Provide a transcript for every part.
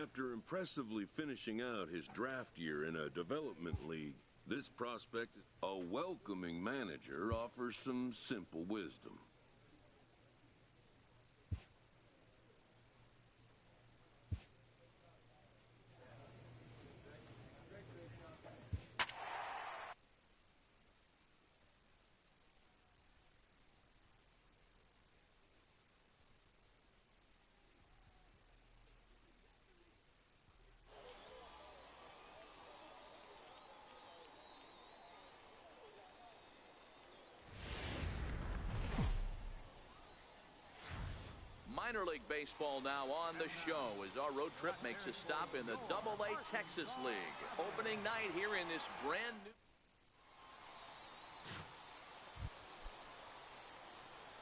After impressively finishing out his draft year in a development league, this prospect, a welcoming manager, offers some simple wisdom. Minor League Baseball now on the show as our road trip makes a stop in the Double-A Texas League. Opening night here in this brand new...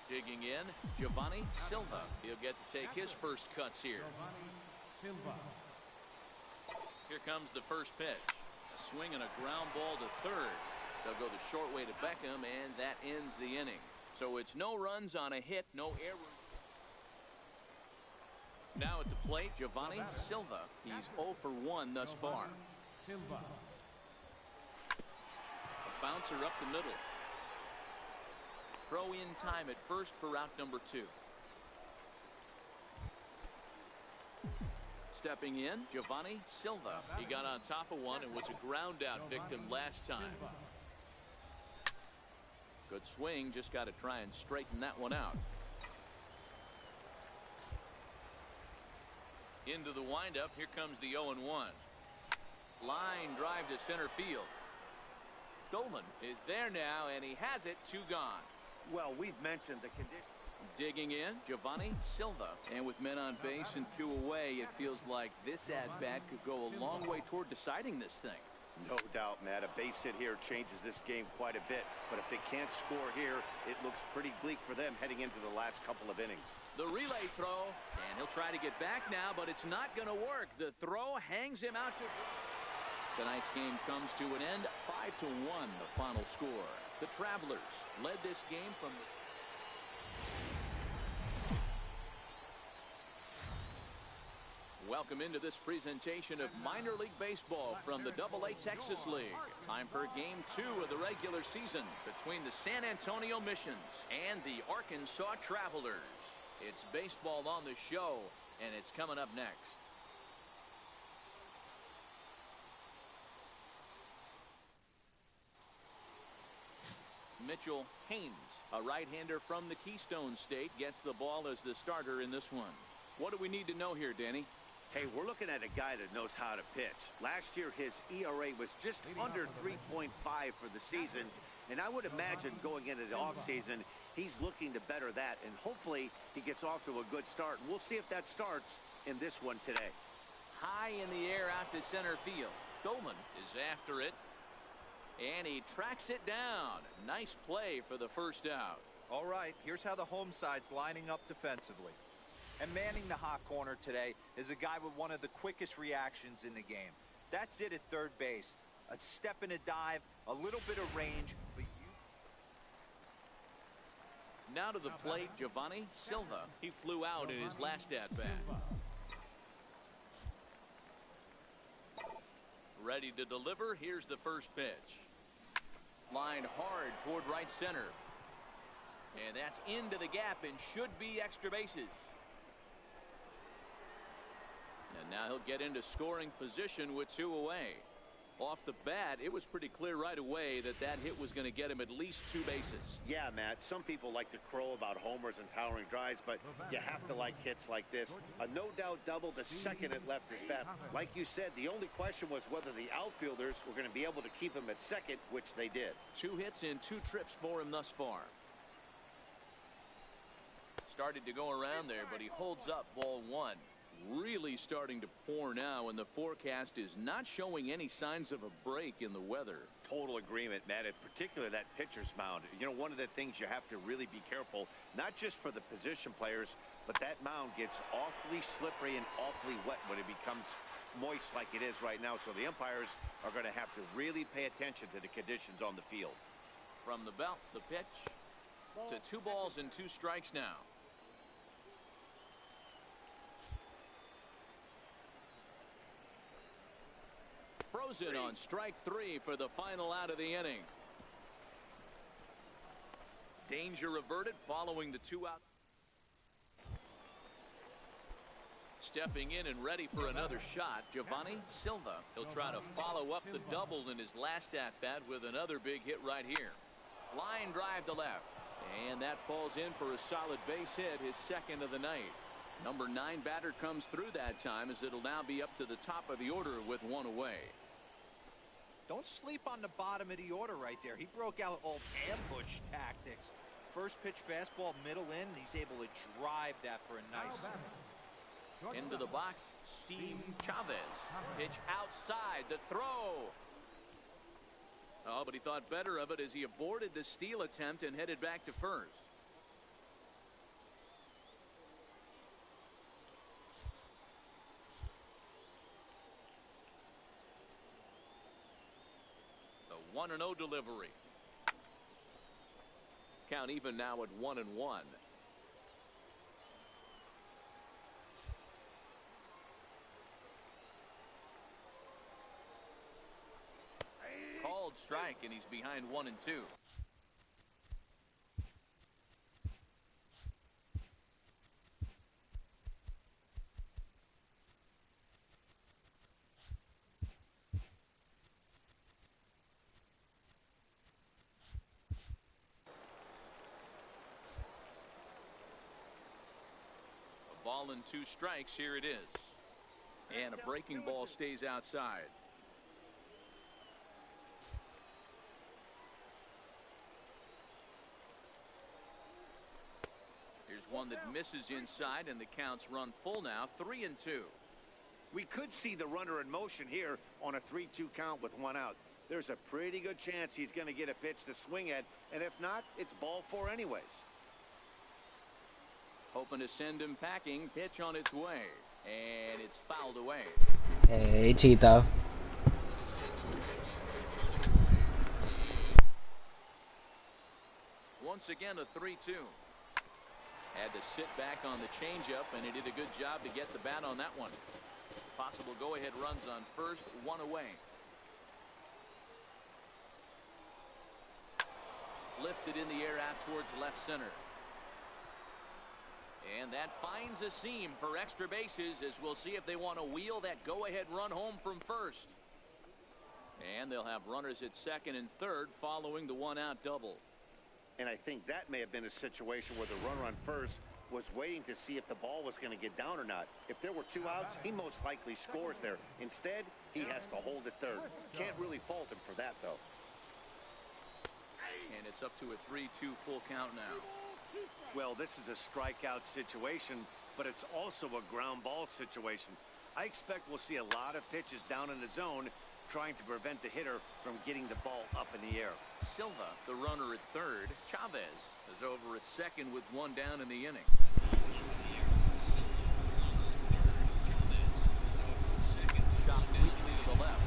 Digging in, Giovanni Silva. He'll get to take his first cuts here. Here comes the first pitch. A swing and a ground ball to third. They'll go the short way to Beckham, and that ends the inning. So it's no runs on a hit, no error. Now at the plate, Giovanni Silva. He's 0 for 1 thus far. A bouncer up the middle. Throw in time at first for route number 2. Stepping in, Giovanni Silva. He got on top of one and was a ground out victim last time. Good swing, just got to try and straighten that one out. Into the windup, here comes the 0-1. Line drive to center field. Dolan is there now, and he has it, 2 gone. Well, we've mentioned the condition. Digging in, Giovanni Silva. And with men on base and 2 away, it feels like this at-bat could go a long way toward deciding this thing. No doubt, Matt. A base hit here changes this game quite a bit. But if they can't score here, it looks pretty bleak for them heading into the last couple of innings. The relay throw, and he'll try to get back now, but it's not going to work. The throw hangs him out to... Tonight's game comes to an end, 5-1, the final score. The Travelers led this game from the... Welcome into this presentation of minor league baseball from the Double-A Texas League. Time for game 2 of the regular season between the San Antonio Missions and the Arkansas Travelers. It's baseball on the show, and it's coming up next. Mitchell Haynes, a right-hander from the Keystone State, gets the ball as the starter in this one. What do we need to know here, Danny? Hey, we're looking at a guy that knows how to pitch. Last year, his ERA was just under 3.5 for the season, and I would imagine going into the offseason, he's looking to better that, and hopefully he gets off to a good start. We'll see if that starts in this one today. High in the air out to center field. Dolan is after it, and he tracks it down. Nice play for the first out. All right, here's how the home side's lining up defensively. And manning the hot corner today is a guy with one of the quickest reactions in the game. That's it at third base. A step and a dive, a little bit of range. But now to the plate, Giovanni Silva. He flew out in his last at-bat. Ready to deliver. Here's the first pitch. Lined hard toward right center. And that's into the gap and should be extra bases. And now he'll get into scoring position with 2 away. Off the bat, it was pretty clear right away that that hit was going to get him at least 2 bases. Yeah, Matt, some people like to crow about homers and towering drives, but you have to like hits like this. A no-doubt double the second it left his bat. Like you said, the only question was whether the outfielders were going to be able to keep him at second, which they did. 2 hits in 2 trips for him thus far. Started to go around there, but he holds up ball 1. Really starting to pour now, and the forecast is not showing any signs of a break in the weather. Total agreement, Matt, in particular that pitcher's mound. You know, one of the things you have to really be careful, not just for the position players, but that mound gets awfully slippery and awfully wet when it becomes moist like it is right now. So the umpires are going to have to really pay attention to the conditions on the field. From the belt, the pitch to 2 balls and 2 strikes now. throws it on strike 3 for the final out of the inning. Danger averted following the 2-out. Stepping in and ready for another shot, Giovanni Silva. He'll try to follow up the double in his last at-bat with another big hit right here. Line drive to left. And that falls in for a solid base hit, his second of the night. Number 9 batter comes through that time, as it'll now be up to the top of the order with one away. Don't sleep on the bottom of the order right there. He broke out old ambush tactics. First pitch fastball, middle in. He's able to drive that for a nice. Into the box, Steve Chavez. Pitch outside, the throw. Oh, but he thought better of it as he aborted the steal attempt and headed back to first. The 1-0 delivery. Count even now at 1-1. Called strike, and he's behind 1-2. A ball and 2 strikes. Here it is. And a breaking ball stays outside. One that misses inside, and the counts run full now, 3-2. We could see the runner in motion here on a 3-2 count with 1 out. There's a pretty good chance he's going to get a pitch to swing at, and if not, it's ball 4 anyways. Hoping to send him packing. Pitch on its way, and it's fouled away. Hey, Cheeto. Once again, a 3-2. Had to sit back on the changeup, and he did a good job to get the bat on that one. Possible go-ahead runs on first, 1 away. Lifted in the air out towards left center. And that finds a seam for extra bases, as we'll see if they want to wheel that go-ahead run home from first. And they'll have runners at second and third following the 1-out double. And I think that may have been a situation where the runner on first was waiting to see if the ball was going to get down or not. If there were 2 outs, he most likely scores there. Instead, he has to hold at third. Can't really fault him for that, though. And it's up to a 3-2 full count now. Well, this is a strikeout situation, but it's also a ground ball situation. I expect we'll see a lot of pitches down in the zone, trying to prevent the hitter from getting the ball up in the air. Silva, the runner at third. Chavez is over at second with 1 down in the inning. Shot weakly to the left.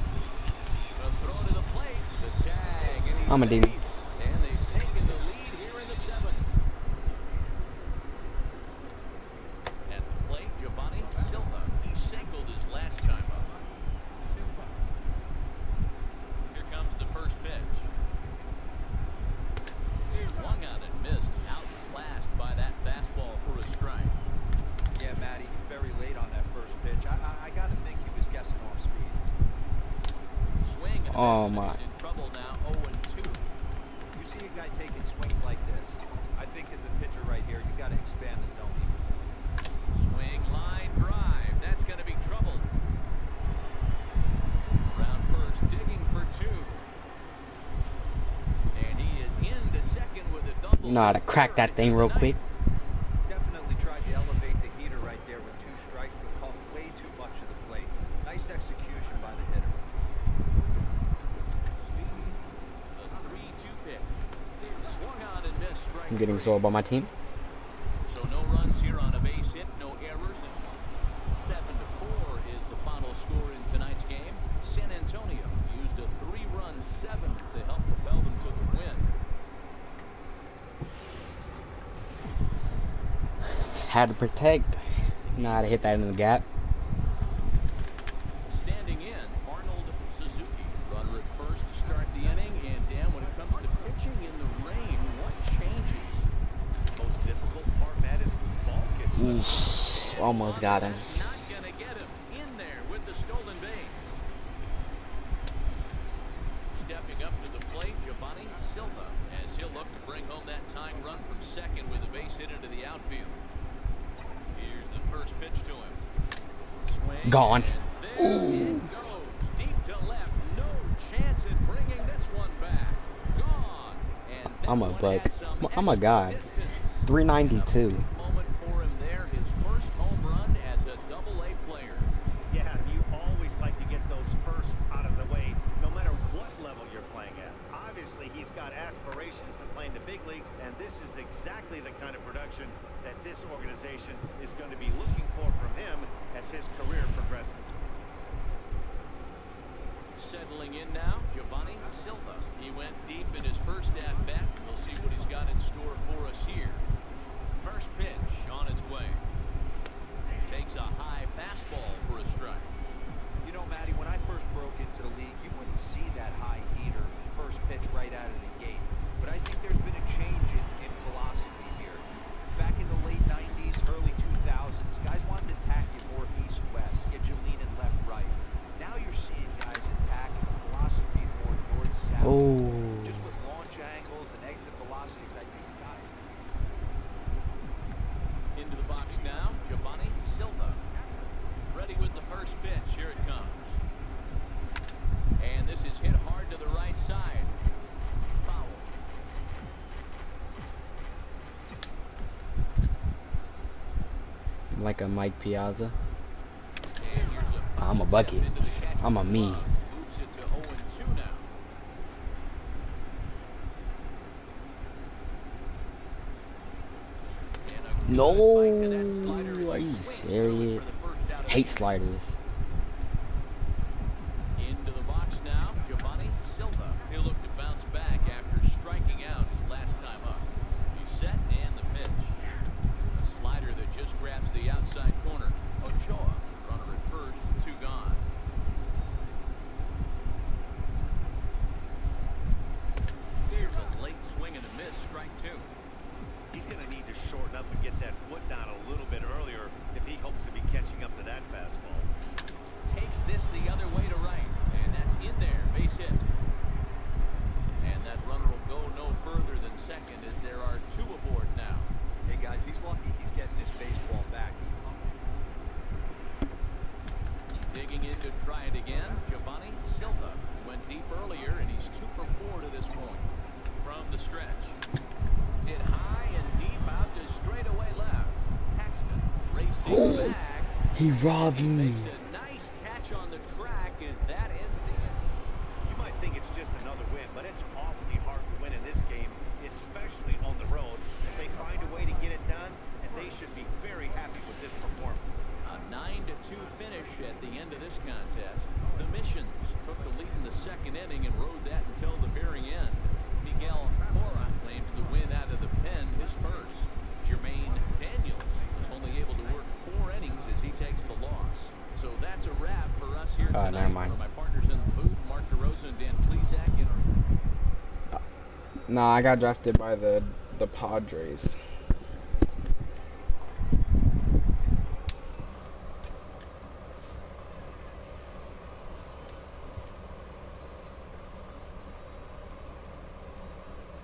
A throw to the plate. The tag. I'm a demon. And they've taken the lead here in the 7th. At the plate, Giovanni Silva. He singled his last time up. The first pitch. Swung out and missed. Outclassed by that fastball for a strike. Yeah, Matty, very late on that first pitch. I got to think he was guessing off speed. Swing and oh miss, my. He's in trouble now, 0-2. You see a guy taking swings like this. I think as a pitcher right here, you got to expand the zone. Swing, line, drive. That's going to be trouble. Round first, digging for 2. And he is into second with a double. You know how to crack that thing real quick. Definitely tried to elevate the heater right there with 2 strikes, but caught way too much of the plate. Nice execution by the hitter. The 3-2 pitch. Swung on and missed. Strike I'm getting 3. sold by my team. So no runs here on a base hit, no errors. 7-4 is the final score in tonight's game. San Antonio used a 3-run 7th to help propel them to the win. Had to protect. Know how to hit that in the gap. Standing in, Arnold Suzuki. Oof, almost got him. Not gonna get him in there with the stolen base. Stepping up to the plate, Giovanni Silva, as he'll look to bring home that tying run from second with a base hit into the outfield. Here's the first pitch to him. Swing. Gone. There it goes. Deep to left. No chance in bringing this one back. Gone. And I'm a buck. I'm a god. 392. Moment for him there. His first home run as a Double-A player. Yeah, you always like to get those first out of the way, no matter what level you're playing at. Obviously, he's got aspirations to play in the big leagues, and this is exactly the kind of production that this organization is going to be looking for from him as his career progresses. Settling in now, Giovanni Silva. He went deep in his first at-bat. We'll see what he's got in store for us here. First pitch on its way. Takes a high fastball for a strike. You know, Matty, when I first broke into the league, you wouldn't see that high heater first pitch right out of the gate. But I think there's been a change in philosophy here. Back in the late 90s, early 2000s, guys wanted to attack you more east-west, get you leaning left-right. Now you're seeing guys attack in a philosophy more north-south. Oh. Just with launch angles and exit velocities, I think guys... Into the box now, Giovanni Silva. Ready with the first pitch. Here it comes. And this is hit hard to the right side. Foul. Like a Mike Piazza. And here's a I'm a bucket. into the catcher's I'm a me. glove. Moves it to 0-2 now. And a No, good bite to that slider as are he you swings through it serious? for the first out of the Hate inning. sliders. Into the box now, Giovanni Silva. He'll look to bounce back after striking out his last time up. He's set and the pitch. A slider that just grabs the outside corner. Ochoa, runner at first, 2 gone. Here's a late swing and a miss, strike 2. He's going to need to shorten up and get that foot down a little bit earlier if he hopes to be catching up to that fastball. Takes this the other way to right, and that's in there, base hit. And that runner will go no further than second as there are 2 aboard now. Hey, guys, he's lucky he's getting this baseball back. Digging in to try it again, Giovanni Silva went deep earlier, and he's 2 for 4 to this point. From the stretch, hit high and deep out to straightaway left. Paxton racing back. He robbed He me. makes a nice catch on the track as that ends the inning. You might think it's just another win, but it's awfully hard to win in this game, especially on the road. If they find a way to get it done, and they should be very happy with this performance. A 9-2 finish at the end of this contest. The Missions took the lead in the second inning and rode that until the very end. Miguel Cora claims the win out of the pen, his first. Jermaine Daniels was only able to work 4 innings as he takes the loss. So that's a wrap for us here tonight. Never mind. For my partners in the booth, Mark DeRosa and Dan Plesac in our... Nah, I got drafted by the Padres.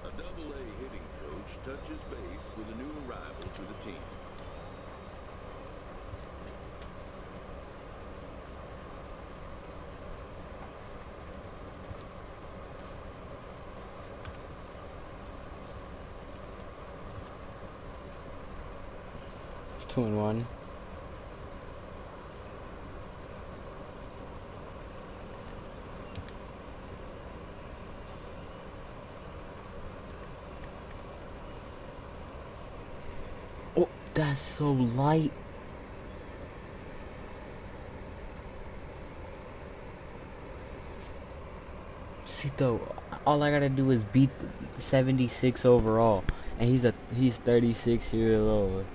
A Double-A hitting coach touches base with a new arrival to the team. Two and one. Oh, that's so light. See though, all I gotta do is beat the 76 overall, and he's 36 years old.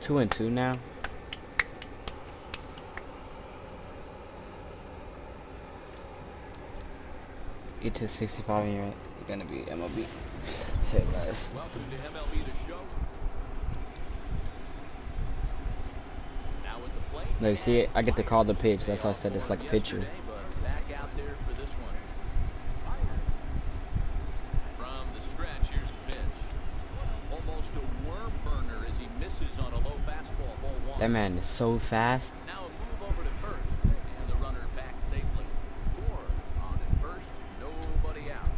2-2 now. Get to 65 and you're gonna be MLB. Say less. Welcome to MLB The Show. Now with the plate. Look, see it? I get to call the pitch. That's why I said it's like a pitcher. But back out there for this one. From the stretch, here's a pitch. Almost a worm burner as he misses on a low fastball, ball one. That man is so fast. Now a move over to first, and the runner back safely. 4 on at first, nobody out.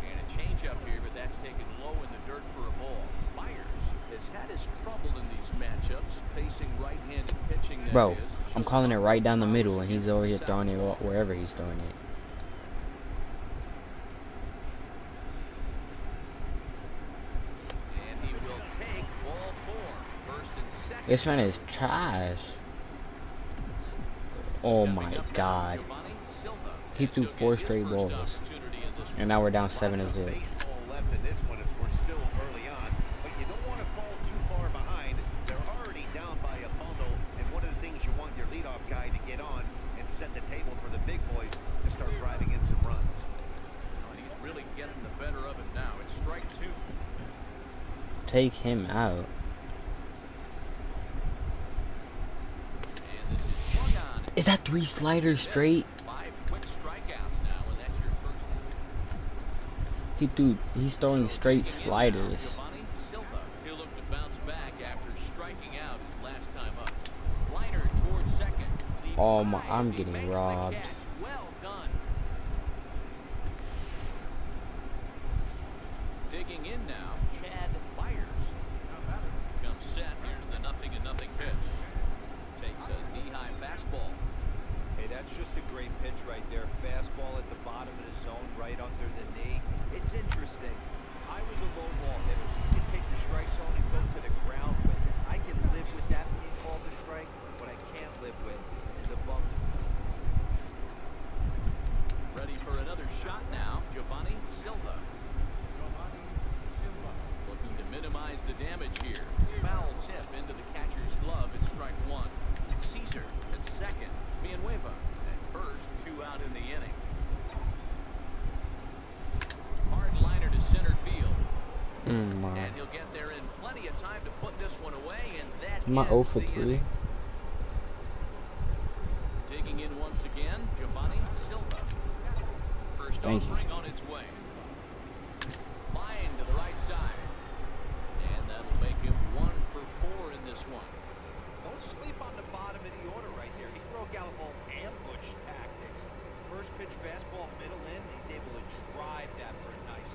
And a changeup here, but that's taken low in the dirt for a ball. Myers has had his trouble in these matchups, facing right-handed pitching. That Bro, is. I'm calling it right down the middle, and he's over here throwing it wherever he's throwing it. And he will take ball 4. First and second. This man is trash. Oh my Stepping up now, God. Giovanni Silva. He And threw he'll get 4 his straight first balls. opportunity in this one. And now we're down 7-0. Lots of baseball left in this one as we're still early on, but you don't want to fall too far behind. They're already down by a bundle, and one of the things you want your leadoff guy to get on and set the table for the big boys to start driving in some runs. And he's really getting the better of it now. It's strike 2. Take him out. And this is swung on. Is that 3 sliders straight? 5 quick strikeouts now, and that's your first. He's throwing straight Taking in now, sliders. Giovanni Silva. He'll look to bounce back after striking out his last time up. Liner towards second. Leads Oh high my, as I'm he getting makes the robbed. catch. Well done. Digging in now, Chad Myers. Comes set. Here's the 0-0 pitch. Takes a knee-high fastball. Hey, that's just a great pitch right there. Fastball at the bottom of the zone, right under the knee. It's interesting. I was a low ball hitter, so you can take the strike zone and go to the ground with it. I can live with that being called a strike. What I can't live with is a bump. Ready for another shot now, Giovanni Silva. Looking to minimize the damage here. Foul tip into the catcher's glove at strike 1. Caesar at second. Villanueva at first. 2 out in the inning. Hard liner to center field. My. And he'll get there in plenty of time to put this one away, and that Am I ends 0 for the 3? inning. Digging in once again, Giovanni Silva. First Thank you. offering on its way. Line to the right side. And that'll make him 1 for 4 in this one. Don't sleep on the bottom of the order right there. He broke out all ambush tactics. First pitch fastball, middle in. He's able to drive that for a nice.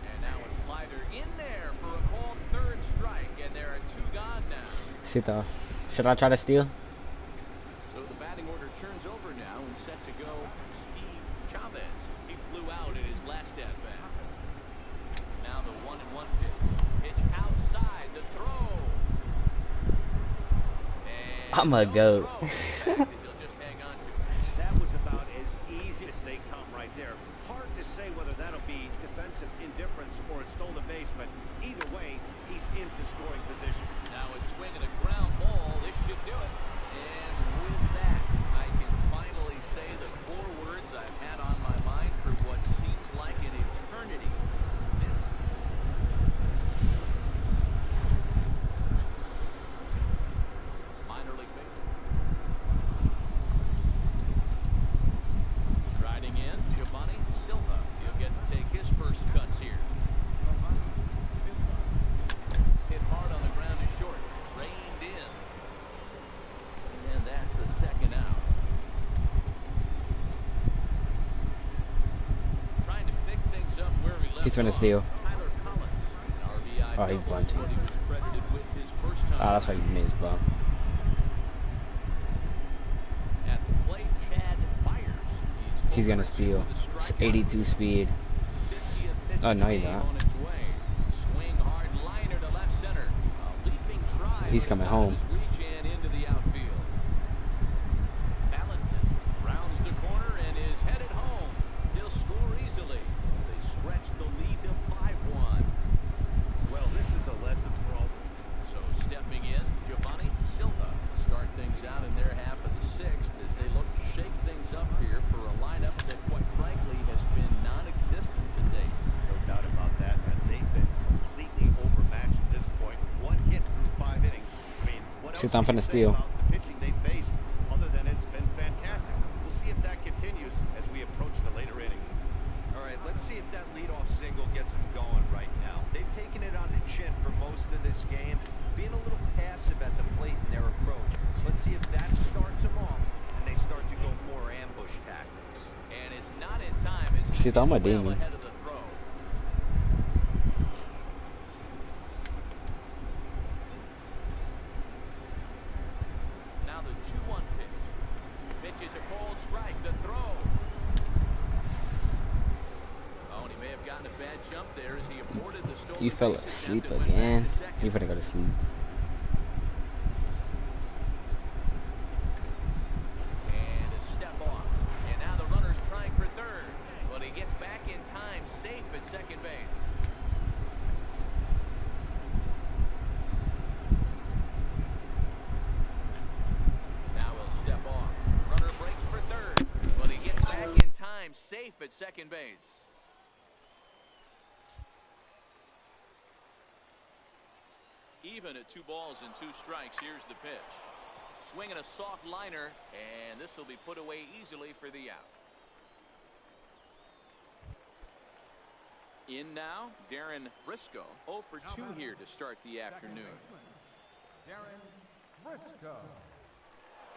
And now a slider in there for a called 3rd strike. And there are 2 gone now. Sita. Should I try to steal? So the batting order turns over now and set to go Steve Chavez. He flew out in his last at bat. Now the 1-1 pitch. Pitch outside the throw. And I'm a no goat. throw. He'll just hang on to it. That was about as easy as they come right there. Hard to say whether that'll be defensive indifference or a stolen base, but either way, he's into scoring position. Now it's swinging a ground ball. This should do it. And with that, I can finally say the 4 words I've had on my mind for what seems like an eternity. This minor league baseball. Striding in, Giovanni Silva. He'll get to take his first cuts here. Hit hard on the ground to short. Reined in. And that's the 2nd out. Trying to pick things up where we left He's gonna off. steal. Tyler Collins, an RBI Oh, he double, bunted. what he was credited with his first time. Ah, that's why you missed, bro. At the plate, Chad Myers. He's gonna 0 for 2 steal. with a It's strikeout. 82 speed. 50th pitch Oh, no, of the he's game not. on its way. Swing hard liner to left He's coming home. Reach and into the outfield. Valentin rounds the corner and is headed home. He'll score easily. They stretch the lead to 5-1. Well, this is a lesson for all. So stepping in, Giovanni Silva start things out in their half of the sixth as they look to shake things up here for a lineup that, quite frankly, has been non-existent to date. No doubt about that. And they've been completely overmatched at this point. One hit through 5 innings. I mean, what else See, I'm can you finna say steal. about the pitching they faced, other than it's been fantastic? We'll see if that continues as we approach the later innings. All right, let's see if that leadoff single gets them going right now. They've taken it on the chin for most of this game, being a little passive at the plate in their approach. Let's see if that starts them off and they start to go more ambush tactics. And it's not in time as he's See, I'm a well demon. ahead of the throw. Now the 2-1 pitch. Pitch is a cold strike. The throw. Oh, and he may have gotten a bad jump there as he aborted the stolen You fell base asleep attempt and went back again. to second. You finna go to sleep. And a step off. And now the runner's trying for third. But he gets back in time, safe at second base. Now he'll step off. Runner breaks for third. But he gets back in time, safe at second base. Even at 2 balls and 2 strikes, here's the pitch. Swinging a soft liner, and this will be put away easily for the out. In now, Darren Briscoe. 0 for 2 here to start the afternoon. Darren Briscoe.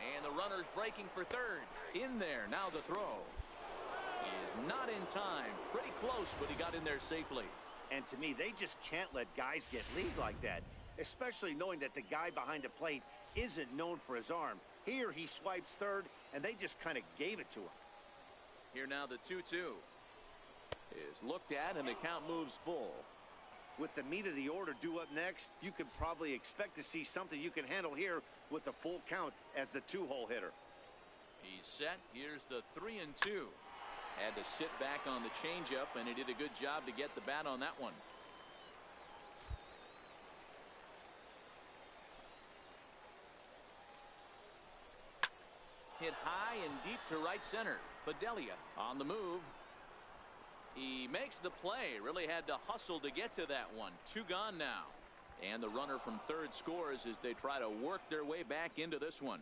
And the runner's breaking for third. In there, now the throw. He is not in time. Pretty close, but he got in there safely. And to me, they just can't let guys get lead like that, especially knowing that the guy behind the plate isn't known for his arm. Here he swipes third, and they just kind of gave it to him. Here now the 2-2 is looked at, and the count moves full. With the meat of the order due up next, you could probably expect to see something you can handle here with the full count as the 2-hole hitter. He's set. Here's the 3-2. Had to sit back on the changeup, and he did a good job to get the bat on that one. Hit high and deep to right center. Fidelia on the move. He makes the play. Really had to hustle to get to that one. 2 gone now. And the runner from third scores as they try to work their way back into this one.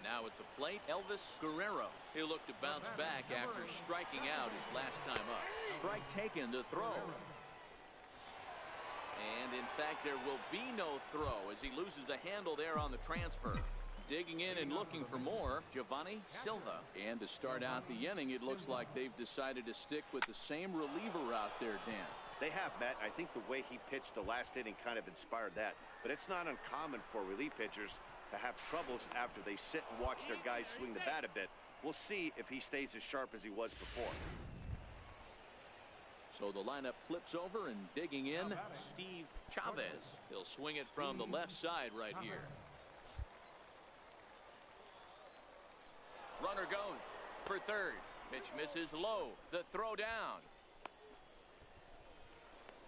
Now at the plate, Elvis Guerrero. He'll look to bounce back after striking out his last time up. Strike taken to throw. And in fact, there will be no throw as he loses the handle there on the transfer. Digging in and looking for more, Giovanni Silva. And to start out the inning, it looks like they've decided to stick with the same reliever out there, Dan. They have, Matt. I think the way he pitched the last inning kind of inspired that. But it's not uncommon for relief pitchers to have troubles after they sit and watch their guys swing the bat a bit. We'll see if he stays as sharp as he was before. So the lineup flips over, and digging in, Steve Chavez. He'll swing it from the left side right here. Runner goes for third. Pitch misses low. The throw down.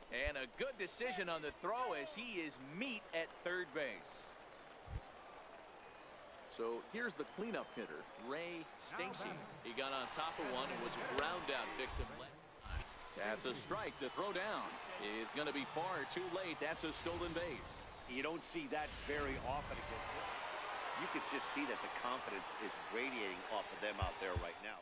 And a good decision on the throw as he is meat at third base. So here's the cleanup hitter, Ray Stacy. He got on top of one and was a ground out victim. That's a strike. The throw down is going to be far too late. That's a stolen base. You don't see that very often against him. You can just see that the confidence is radiating off of them out there right now.